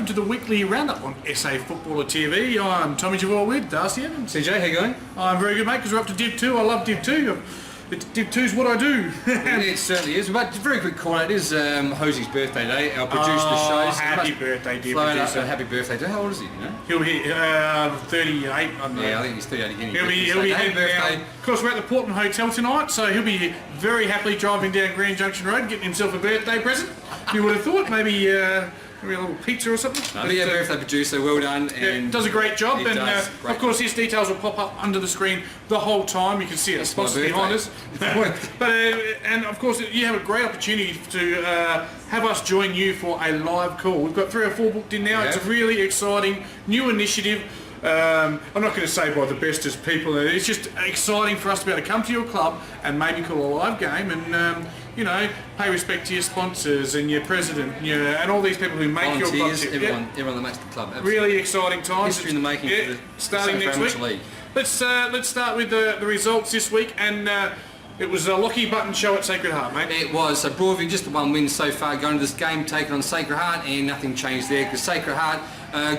welcome to the weekly roundup on SA Footballer TV. I'm Tommy Javor with Darcy Evans. CJ, how you going? I'm very good, mate, because we're up to Div 2. I love Div 2. Div 2's what I do. It certainly is. But very quick call out, it is Hosey's birthday day. Our producer of the show. Happy birthday, dear producer. Happy birthday to How old is he? You know? He'll be 38. Yeah, I think he's 38 again. He'll be happy birthday. Of course, we're at the Portland Hotel tonight, so he'll be very happily driving down Grand Junction Road, getting himself a birthday present. You would have thought maybe a little pizza or something. No, yeah, birthday producer, well done. And does a great job. And of course, his details will pop up under the screen the whole time. You can see us behind us. But and of course, you have a great opportunity to have us join you for a live call. We've got 3 or 4 booked in now. Yeah. It's a really exciting new initiative. I'm not going to say by the bestest people. It's just exciting for us to be able to come to your club and maybe call a live game and you know, pay respect to your sponsors and your president, and all these people who make your club. Everyone that makes the club. Absolutely. Really exciting times. History in the making. For the starting next week. League. Let's start with the results this week, and it was a Lockie Button show at Sacred Heart, mate. It was. So Broadview just the one win so far going to this game, taken on Sacred Heart, and nothing changed there because Sacred Heart,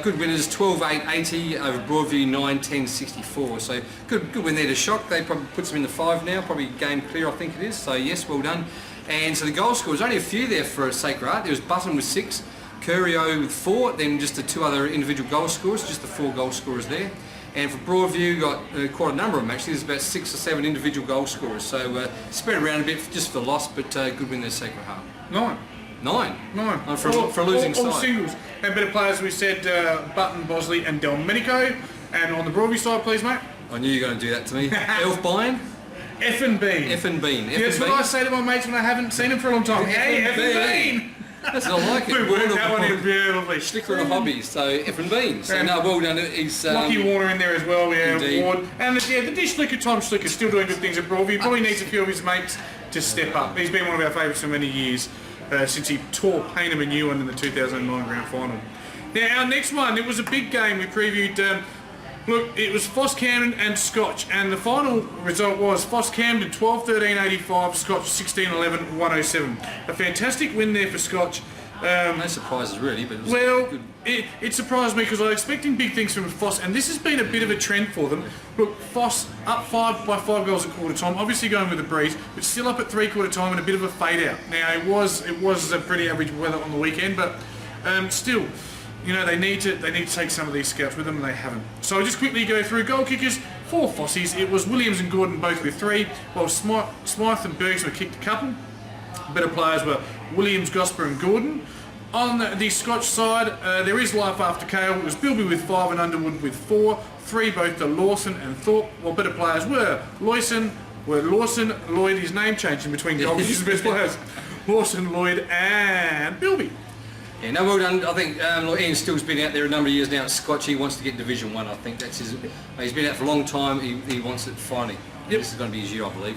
good winners, 12-8-80 over Broadview 9-10-64. So good win there to shock. They probably puts them in the 5 now, probably game clear I think it is. So yes, well done. And so the goal scorers, only a few there for Sacred Heart. There was Button with 6, Curio with 4, then just the 2 other individual goal scorers, just the 4 goal scorers there. And for Broadview, got quite a number of them actually. There's about 6 or 7 individual goal scorers. So spread around a bit just for the loss, but good win there, Sacred Heart. 9 for a losing side. All singles. And better players, we said Button, Bosley and Delmenico. And on the Broadview side, please, mate. I knew you were going to do that to me. Elf Bine. F and Bean. F and Bean. That's what I say to my mates when I haven't seen them for a long time. Hey, F and Bean. That's not like it. We worked that one in beautifully. Slicker of hobbies, so F and Bean. So no, well done. He's Lockie Warner in there as well. Yeah, Ward. And the dish licker Tom Slicker still doing good things at Broadview. He probably needs a few of his mates to step up. He's been one of our favourites for many years since he tore Paynham a new one in the 2009 Grand Final. Now our next one, it was a big game. We previewed. Look, it was Foss Camden and Scotch, and the final result was Foss Camden 12-13-85, Scotch 16-11-107. A fantastic win there for Scotch. No surprises really, but it was good. It surprised me because I was expecting big things from Foss, and this has been a bit of a trend for them. Look, Foss up by 5 goals at quarter time, obviously going with a breeze, but still up at 3/4 time and a bit of a fade out. Now it was a pretty average weather on the weekend, but still. You know, they need to take some of these scouts with them, and they haven't. So I'll just quickly go through goal kickers for Fossies. It was Williams and Gordon both with 3, while Smythe and Bergsma kicked a couple. Better players were Williams, Gosper and Gordon. On the Scotch side, there is life after Kale. It was Bilby with 5 and Underwood with 4. 3 both to Lawson and Thorpe, while better players were Lawson, Lloyd, his name changed in between goal kickers and best players. Lawson, Lloyd and Bilby. Yeah, no, well done. I think Ian Still's been out there a number of years now at Scotch. He wants to get Division 1. I think that's his. He's been out for a long time. He wants it finally. Yep. This is going to be his year, I believe.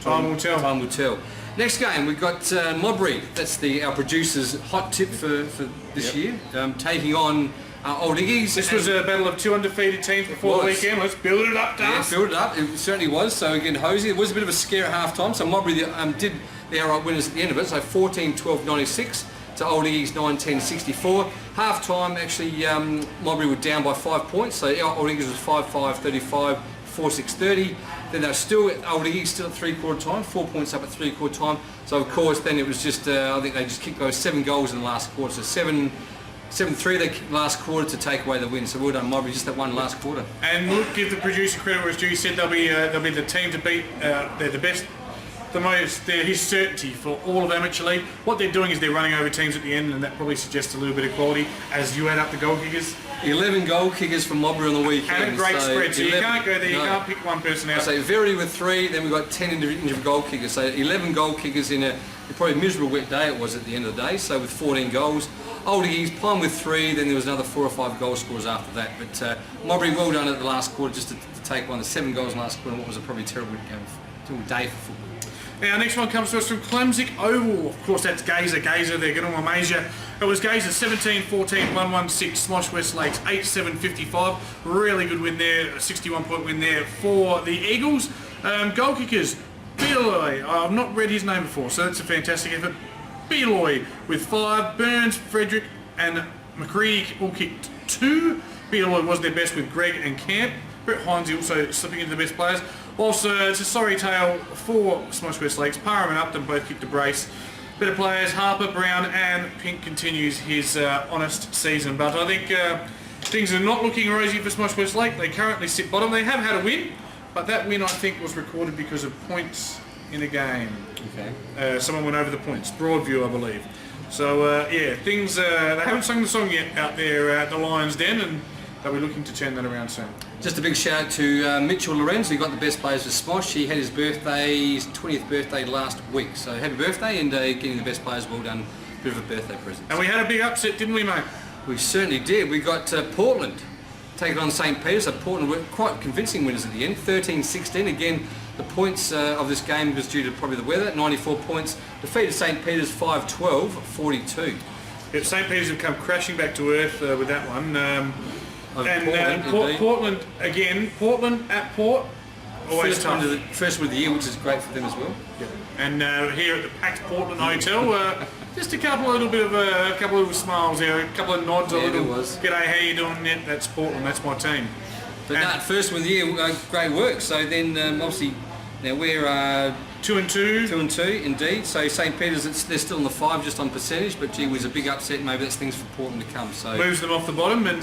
Time will tell. Time will tell. Next game, we've got Modbury. That's our producer's hot tip for this year. Taking on Old Iggy's. This was a battle of 2 undefeated teams before the weekend. Let's build it up, Darcy. Yeah, build it up. It certainly was. So again, Hosey, it was a bit of a scare at half time. So Modbury did the outright winners at the end of it. So 14-12-96. To Old Iggy's 9-10-64. Half time, actually, Modbury were down by 5 points. So Old Iggy's was 5-5-35, 4-6-30. Then they were still, Old Iggy's still at 3/4 time, 4 points up at 3/4 time. So of course, then it was just, I think they just kicked those 7 goals in the last quarter. So 7-3 they kicked last quarter to take away the win. So well done, Modbury, just that one last quarter. And look, give the producer credit where it's due. He said they'll be the team to beat. They're the best. The most, his certainty for all of Amateur League. What they're doing is they're running over teams at the end, and that probably suggests a little bit of quality as you add up the goal kickers. 11 goal kickers from Modbury on the weekend. And a great spread, so 11, you can't go there, you can't pick one person out. So Verity with 3, then we've got 10 individual goal kickers. So 11 goal kickers in a probably miserable wet day it was at the end of the day, so with 14 goals. Old Iggy's Pine with 3, then there was another 4 or 5 goal scorers after that. But Modbury well done at the last quarter just to take one of the 7 goals in the last quarter in what was a probably terrible day for football. Our next one comes to us from Clemsick Oval. Of course, that's Gazer. They're going to Amasia. It was Gazer 17-14, 116. Smosh West Lakes 8-7-55. Really good win there. A 61-point win there for the Eagles. Goal kickers. Beloy. I've not read his name before, so that's a fantastic effort. Beloy with 5. Burns, Frederick, and McCready all kicked 2. Peter Lloyd was their best with Greg and Camp. Brett Hines also slipping into the best players. Also, it's a sorry tale for Smosh West Lakes. Parham and Upton both kicked a brace. Better players, Harper, Brown and Pink continues his honest season. But I think things are not looking rosy for Smosh West Lake. They currently sit bottom. They have had a win, but that win I think was recorded because of points in a game. Okay. Someone went over the points. Broadview, I believe. So, yeah, things... they haven't sung the song yet out there at the Lions Den, and they'll be looking to turn that around soon. Just a big shout out to Mitchell Lorenz, who got the best players for Smosh. He had his 20th birthday last week. So happy birthday, and getting the best players, well done. Bit of a birthday present. And we had a big upset, didn't we, mate? We certainly did. We got Portland taking on St. Peter's. So Portland were quite convincing winners at the end, 13-16. Again, the points of this game was due to probably the weather, 94 points. Defeated St. Peter's 5-12, 42. Yeah, St. Peter's have come crashing back to earth with that one. Portland again. Portland at Port. Always tough. First win of the year, which is great for them as well. Yeah. And here at the packed Portland Hotel, just a couple of smiles here, a couple of nods, a little. G'day, how you doing? Yeah, that's Portland. That's my team. But no, first win of the year, great work. So then, obviously, now we're 2-2. 2-2, indeed. So St. Peter's, they're still in the 5 just on percentage, but gee whiz, a big upset. Maybe that's things for Portland to come. So moves them off the bottom, and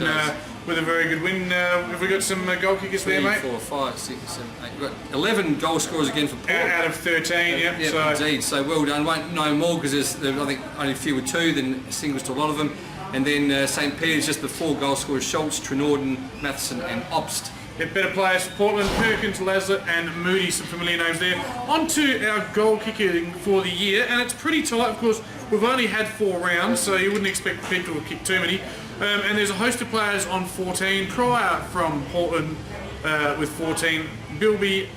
with a very good win. Have we got some goal kickers 3, there, mate? 4, 5, 6, 7, 8. We've got 11 goal scorers again for Portland. Out of 13, yep. Yep, So. Indeed. So well done. Won't know more because there's I think only a few with 2, then singles to a lot of them. And then St. Peter's just the 4 goal scorers: Schultz, Trinorden, Matheson, and Obst. Yeah, better players for Portland, Perkins, Laslett and Moody, some familiar names there. On to our goal kicking for the year, and it's pretty tight. Of course, we've only had 4 rounds, so you wouldn't expect people to kick too many. And there's a host of players on 14. Pryor from Portland with 14. Bilby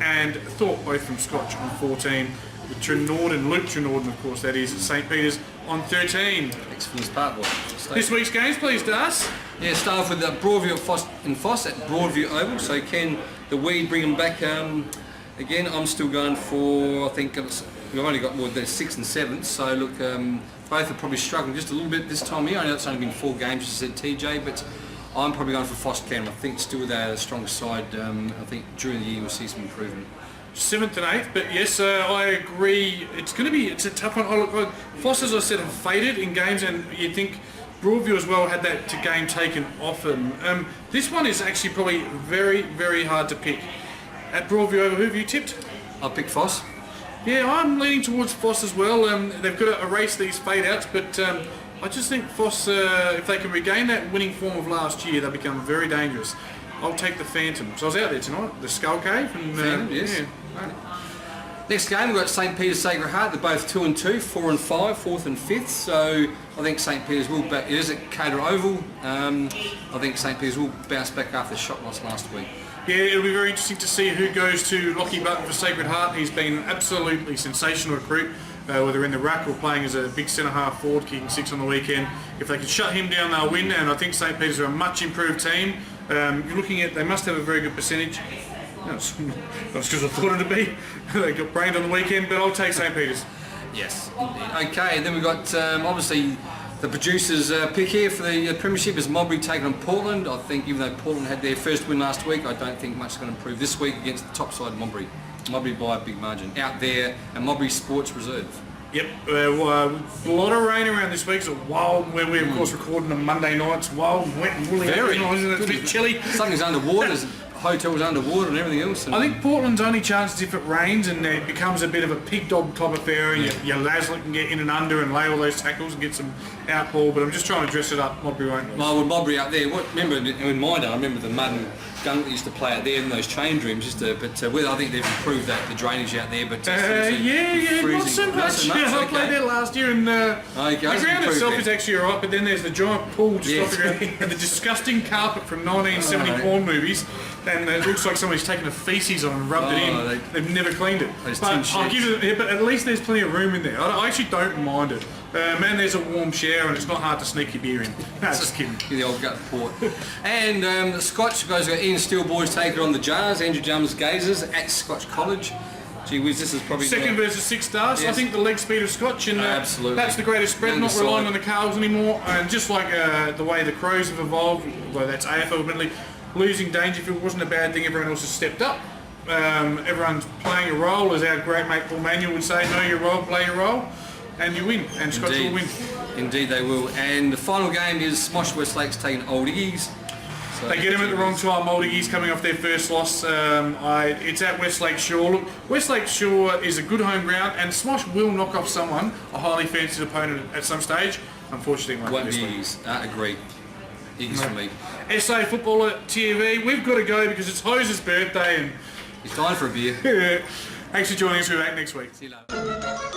and Thorpe, both from Scotch, on 14. With Trinorden, Luke Trinorden, of course, that is, at St. Peter's on 13. Thanks for this part, boy. This week's games, please, Darcy. Yeah, start off with Broadview and Foss at Broadview Oval. So can the Weed bring them back again? I'm still going for, I think we've only got more than 6th and 7th. So look, both are probably struggling just a little bit this time of year. I know it's only been 4 games, as said TJ, but I'm probably going for Foss Cannon. I think still they're the strong side. I think during the year we'll see some improvement. 7th and 8th, but yes, I agree. It's a tough one. Oh, look, Foss, as I said, have faded in games, and you'd think Broadview as well had that game taken off them. This one is actually probably very, very hard to pick. At Broadview, who have you tipped? I'll pick Foss. Yeah, I'm leaning towards Foss as well. They've got to erase these fade outs, but I just think Foss, if they can regain that winning form of last year, they'll become very dangerous. I'll take the Phantoms. I was out there tonight, the Skull Cave, and Phantom, yes. Yeah. Next game we've got St. Peter's Sacred Heart. They're both 2 and 2, 4 and 5, 4th and 5th. So I think St. Peter's will back. It is at Cater Oval. I think St. Peter's will bounce back after the shot loss last week. Yeah, it'll be very interesting to see who goes to Lockie Button for Sacred Heart. He's been an absolutely sensational recruit, whether in the ruck or playing as a big centre-half forward, kicking 6 on the weekend. If they can shut him down, they'll win, and I think St. Peter's are a much improved team. You're looking at, they must have a very good percentage. No, it's not because I thought it'd be. They got brained on the weekend, but I'll take St. Peter's. Yes, indeed. Okay, then we've got obviously the producers' pick here for the Premiership is Mowbray taking on Portland. I think even though Portland had their first win last week, I don't think much is going to improve this week against the top side Mowbray. Mowbray by a big margin. Out there, and Mowbray Sports Reserve. Yep, a lot of rain around this week. So wild, where we're of course recording on Monday nights. Wild, wet, and woolly. Very. Isn't it? It's a bit chilly. Something's underwater. There's hotels underwater and everything else. And I think Portland's only chance is if it rains and it becomes a bit of a pig dog type affair, and your Laslett can get in and under and lay all those tackles and get some outball. But I'm just trying to dress it up. Mowbray won't. Well, with Mowbray out there, remember in my day, I remember the mud and gunk that used to play out there in those change rooms. But I think they've improved the drainage out there. But not so much. Yeah, I played there last year, and the ground itself is actually alright. But then there's the giant pool just off the ground, and the disgusting carpet from 1970 porn movies. And it looks like somebody's taken a feces on and rubbed it in. They've never cleaned it. But I'll give it. But at least there's plenty of room in there. I actually don't mind it. And there's a warm shower, and it's not hard to sneak your beer in. No, just kidding. The old gut port. And the Scotch guys got Ian Steele boys taking on the Jars, Andrew Jums Gazers at Scotch College. Gee whiz, this is probably second versus sixth Darcy. Yes. I think the leg speed of Scotch, and Absolutely. that's the greatest spread. Younger Not relying side. on the Carls anymore, and just like the way the Crows have evolved, although that's AFL admittedly, losing Dangerfield wasn't a bad thing. Everyone else has stepped up. Everyone's playing a role, as our great mate Paul Manuel would say. Know your role, play your role, and you win. And Scotch will win. Indeed they will. And the final game is Smosh Westlake's taking Old Iggies. So They get him at the wrong time. Old Iggy's coming off their first loss. It's at Westlake Shore. Look, Westlake Shore is a good home ground, and Smosh will knock off someone, a highly fancied opponent at some stage. Unfortunately, won't be this week. Iggies. Agreed. Iggies for me. SA Footballer TV, we've got to go because it's Hose's birthday, and He's dying for a beer. thanks for joining us. We're back next week. See you later.